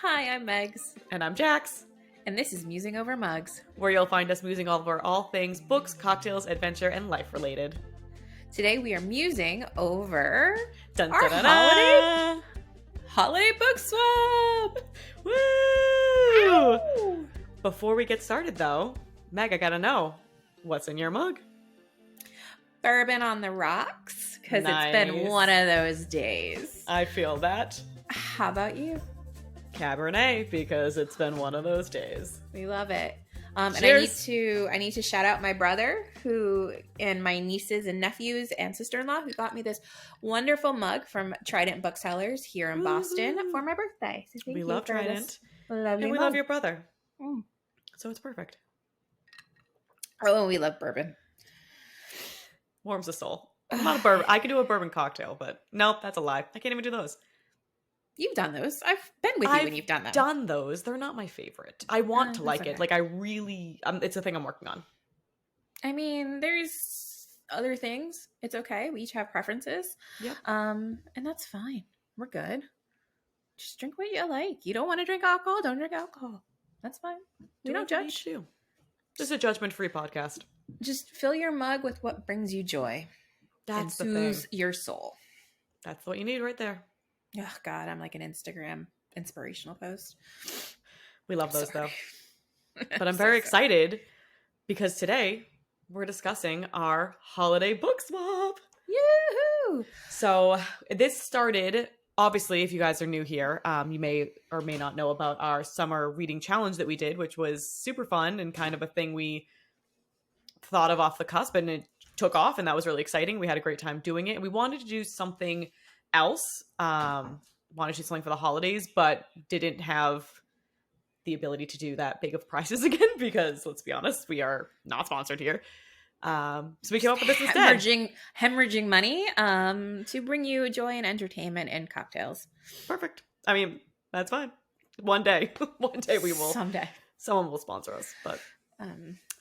Hi, I'm Megs, And I'm Jax, and this is Musing Over Mugs. where you'll find us musing over all things books, cocktails, adventure, and life related. Today we are musing over Dun, our dun, dun, dun. holiday book swap. Woo! Ow! Before we get started, though, Meg, I gotta know, what's in your mug? Bourbon on the rocks, because Nice. it's been one of those days. I feel that. How about you? Cabernet, because it's been one of those days. We love it. And Cheers. I need to shout out my brother and my nieces and nephews and sister-in-law who got me this wonderful mug from Trident Booksellers here in Boston Woo-hoo. for my birthday. So thank We you love for Trident. this lovely And we mug. love your brother. Mm. So it's perfect. Oh, and we love bourbon. Warms the soul. I'm not a bourbon. I can do a bourbon cocktail, but nope, that's a lie. I can't even do those. You've done those. I've been with you when you've done them. Done those. They're not my favorite. I want to like that's it. okay. Like I really, it's a thing I'm working on. I mean, there's other things. It's okay. We each have preferences. Yep. And that's fine. We're good. Just drink what you like. You don't want to drink alcohol, don't drink alcohol. That's fine. We don't judge. You. This is a judgment-free podcast. Just fill your mug with what brings you joy. That's the and thing. soothes your soul. That's what you need right there. Oh God, I'm like an Instagram inspirational post. We love those Sorry. though. But I'm very excited because today we're discussing our holiday book swap. Yoo-hoo! So this started, obviously, if you guys are new here, you may or may not know about our summer reading challenge that we did, which was super fun and kind of a thing we thought of off the cusp, and it took off, and that was really exciting. We had a great time doing it. And we wanted to do something else, wanted to do something for the holidays, but didn't have the ability to do that big of prizes again because, let's be honest, we are not sponsored here. So we came up with this instead. Hemorrhaging money to bring you joy and entertainment and cocktails. Perfect. I mean, that's fine. One day we will. Someday. Someone will sponsor us. But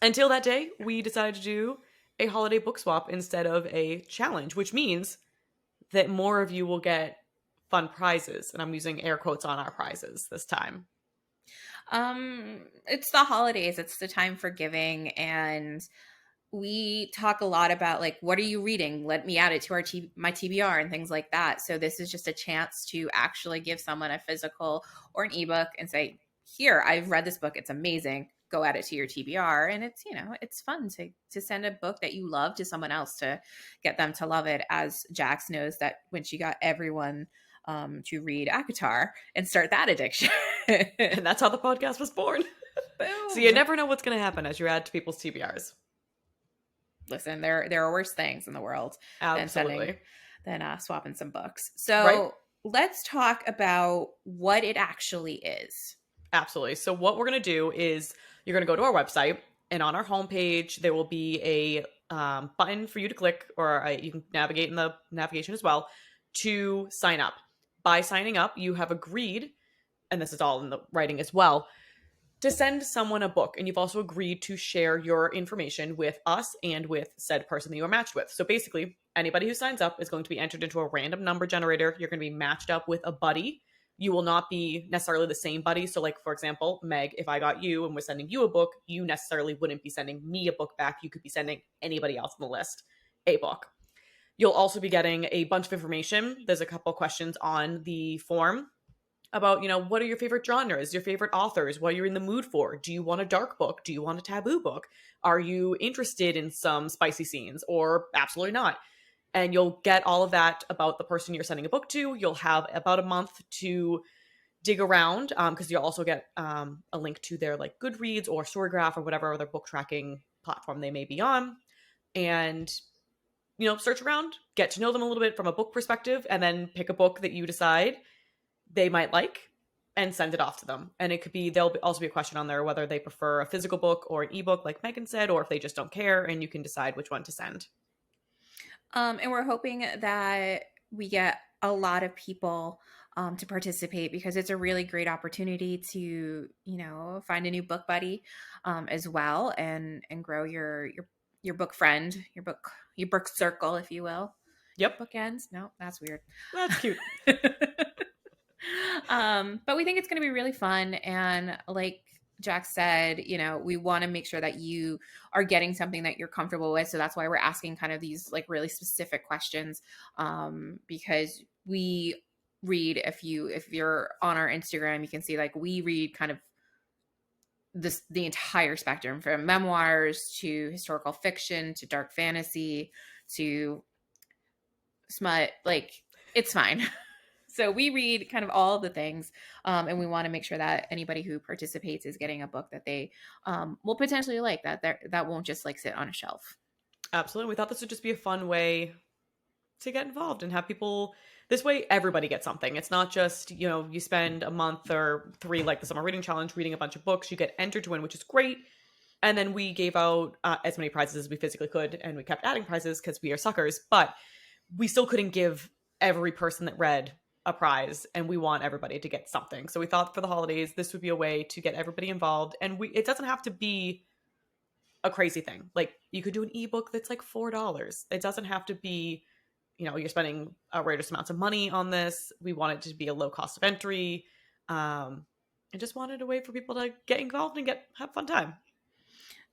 until that day, we decided to do a holiday book swap instead of a challenge, which means that more of you will get fun prizes. And I'm using air quotes on our prizes this time. It's the holidays. It's the time for giving, and we talk a lot about like, what are you reading? Let me add it to my TBR and things like that. So this is just a chance to actually give someone a physical or an ebook and say, here, I've read this book. It's amazing. Go add it to your TBR. And it's, it's fun to send a book that you love to someone else to get them to love it. As Jax knows that when she got everyone to read ACOTAR and start that addiction. And that's how the podcast was born. Boom. So you never know what's going to happen as you add to people's TBRs. Listen, there are worse things in the world Absolutely. than swapping some books. So Let's talk about what it actually is. Absolutely. So what we're going to do is you're going to go to our website, and on our homepage, there will be a button for you to click, or you can navigate in the navigation as well, to sign up. By signing up, you have agreed, and this is all in the writing as well, to send someone a book. And you've also agreed to share your information with us and with said person that you are matched with. So basically, anybody who signs up is going to be entered into a random number generator. You're going to be matched up with a buddy. You will not be necessarily the same buddy. So like, for example, Meg, if I got you and was sending you a book, you necessarily wouldn't be sending me a book back. You could be sending anybody else on the list a book. You'll also be getting a bunch of information. There's a couple questions on the form about, what are your favorite genres, your favorite authors, what you're in the mood for. Do you want a dark book? Do you want a taboo book? Are you interested in some spicy scenes or absolutely not? And you'll get all of that about the person you're sending a book to. You'll have about a month to dig around because you'll also get a link to their like Goodreads or Storygraph or whatever other book tracking platform they may be on. And, search around, get to know them a little bit from a book perspective, and then pick a book that you decide they might like and send it off to them. And it could be, there'll also be a question on there whether they prefer a physical book or an ebook like Megan said, or if they just don't care, and you can decide which one to send. And we're hoping that we get a lot of people to participate because it's a really great opportunity to, find a new book buddy as well and grow your book friend, your book circle, if you will. Yep. Bookends? No, that's weird. That's cute. But we think it's going to be really fun. And like Jack said, we want to make sure that you are getting something that you're comfortable with. So that's why we're asking kind of these like really specific questions, because we read, if you're on our Instagram, you can see like we read kind of the entire spectrum, from memoirs to historical fiction to dark fantasy to smut. Like, it's fine. So we read kind of all the things, and we want to make sure that anybody who participates is getting a book that they will potentially like, that won't just like sit on a shelf. Absolutely. We thought this would just be a fun way to get involved and have people, this way everybody gets something. It's not just, you spend a month or 3 like the summer reading challenge reading a bunch of books, you get entered to win, which is great. And then we gave out as many prizes as we physically could, and we kept adding prizes because we are suckers, but we still couldn't give every person that read a prize, and we want everybody to get something. So we thought for the holidays this would be a way to get everybody involved, and it doesn't have to be a crazy thing. Like, you could do an ebook that's like $4. It doesn't have to be, you're spending outrageous amounts of money on this. We want it to be a low cost of entry. And just wanted a way for people to get involved and have a fun time.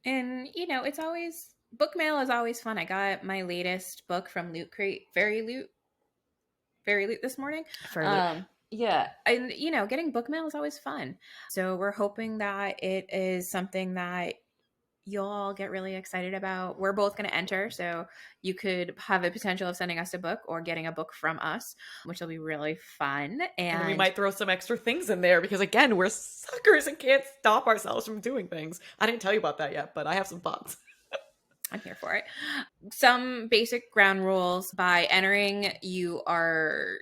And it's always, book mail is always fun. I got my latest book from Loot Crate, very Loot this morning. Yeah, and getting book mail is always fun. So we're hoping that it is something that you'll all get really excited about. We're both going to enter, so you could have a potential of sending us a book or getting a book from us, which will be really fun. And we might throw some extra things in there because, again, we're suckers and can't stop ourselves from doing things. I didn't tell you about that yet, but I have some thoughts. I'm here for it. Some basic ground rules. By entering, you are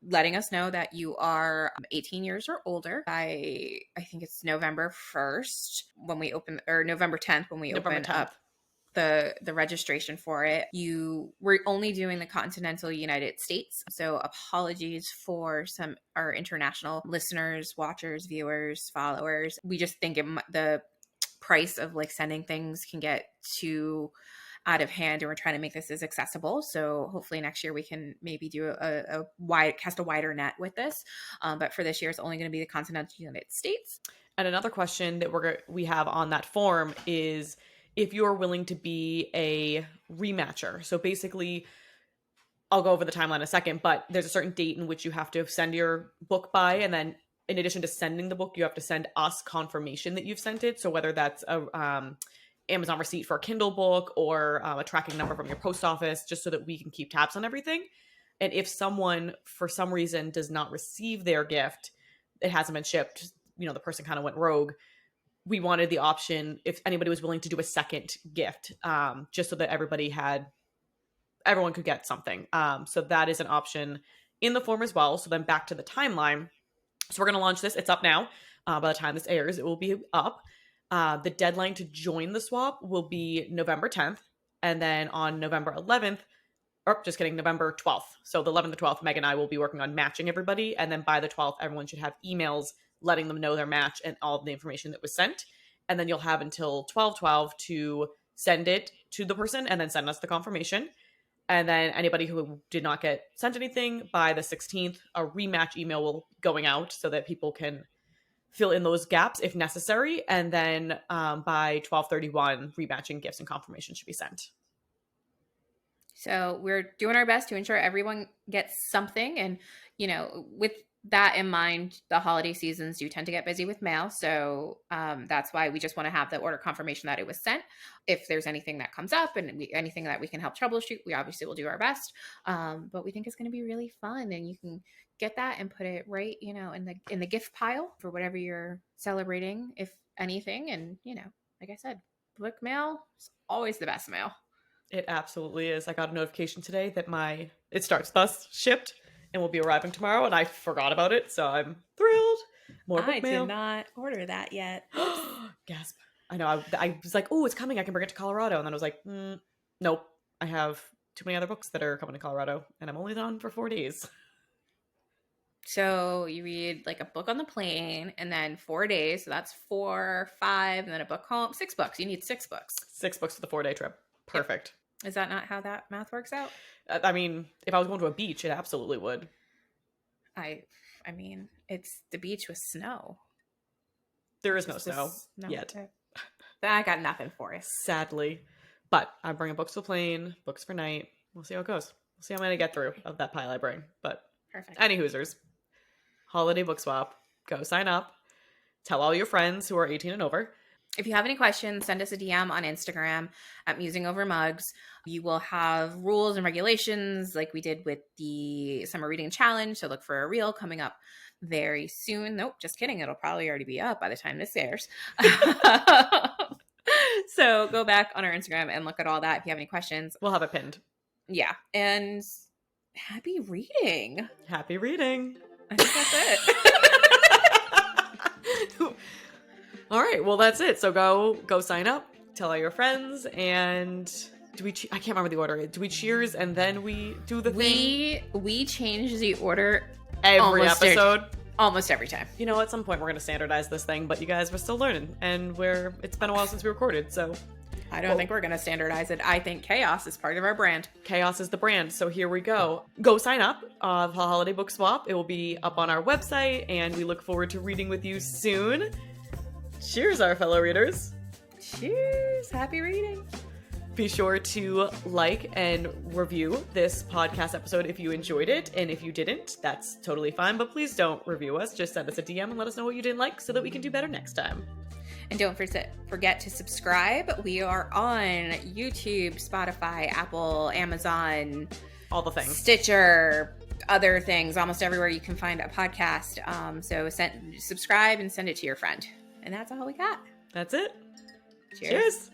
letting us know that you are 18 years or older by, I think it's November 1st when we open, or November 10th when we open up the registration for it. We're only doing the continental United States, so apologies for some our international listeners, watchers, viewers, followers. We just think the price of like sending things can get too out of hand, and we're trying to make this as accessible. So hopefully next year we can maybe do cast a wider net with this. But for this year, it's only going to be the continental United States. And another question that we have on that form is if you're willing to be a rematcher. So basically, I'll go over the timeline in a second, but there's a certain date in which you have to send your book by, and then in addition to sending the book, you have to send us confirmation that you've sent it. So whether that's a Amazon receipt for a Kindle book or a tracking number from your post office, just so that we can keep tabs on everything. And if someone, for some reason, does not receive their gift, it hasn't been shipped, the person kind of went rogue, we wanted the option if anybody was willing to do a second gift, just so that everyone could get something. So that is an option in the form as well. So then back to the timeline. So we're going to launch this. It's up now. By the time this airs, it will be up. The deadline to join the swap will be November 10th. And then on November 11th, November 12th. So the 11th to 12th, Meg and I will be working on matching everybody. And then by the 12th, everyone should have emails letting them know their match and all of the information that was sent. And then you'll have until 12/12 to send it to the person and then send us the confirmation. And then anybody who did not get sent anything by the 16th, a rematch email will going out so that people can fill in those gaps if necessary. And then by 12/31, rematching gifts and confirmation should be sent. So we're doing our best to ensure everyone gets something. And, with that in mind, the holiday seasons do tend to get busy with mail. So that's why we just want to have the order confirmation that it was sent. If there's anything that comes up and anything that we can help troubleshoot, we obviously will do our best. But we think it's going to be really fun, and you can get that and put it right, in the gift pile for whatever you're celebrating, if anything. And, like I said, book mail is always the best mail. It absolutely is. I got a notification today that it starts thus shipped and will be arriving tomorrow, and I forgot about it, so I'm thrilled. More book mail. I did not order that yet. Gasp. I know. I was like, oh, it's coming. I can bring it to Colorado. And then I was like, nope. I have too many other books that are coming to Colorado, and I'm only gone for 4 days. So you read like a book on the plane, and then 4 days. So that's 4, 5, and then a book home. 6 books. You need 6 books. 6 books for the 4-day trip. Perfect. Yep. Is that not how that math works out? I mean, if I was going to a beach, it absolutely would. I mean, it's the beach with snow. There is no Just the snow snow. yet, I got nothing for you. sadly. But I'm bringing books to the plane, books for night. We'll see how it goes. We'll see how I'm going to get through of that pile I bring. But Perfect. any Hoosers, holiday book swap. Go sign up. Tell all your friends who are 18 and over. If you have any questions, send us a DM on Instagram at Musing Over Mugs. You will have rules and regulations like we did with the Summer Reading Challenge. So look for a reel coming up very soon. Nope, just kidding. It'll probably already be up by the time this airs. So go back on our Instagram and look at all that if you have any questions. We'll have it pinned. Yeah. And happy reading. Happy reading. I think that's it. All right, well that's it. So go sign up, tell all your friends, and I can't remember the order. Do we cheers and then we do the thing? We change the order Every episode. Almost every time. You know, at some point we're gonna standardize this thing, but you guys were still learning, and it's been a while since we recorded, so I don't think we're gonna standardize it. I think chaos is part of our brand. Chaos is the brand, so here we go. Go sign up for the Holiday Book Swap. It will be up on our website, and we look forward to reading with you soon. Cheers, our fellow readers. Cheers. Happy reading. Be sure to like and review this podcast episode if you enjoyed it. And if you didn't, that's totally fine. But please don't review us. Just send us a DM and let us know what you didn't like so that we can do better next time. And don't forget to subscribe. We are on YouTube, Spotify, Apple, Amazon. All the things. Stitcher, other things, almost everywhere you can find a podcast. So subscribe and send it to your friend. And that's all we got. That's it. Cheers. Cheers.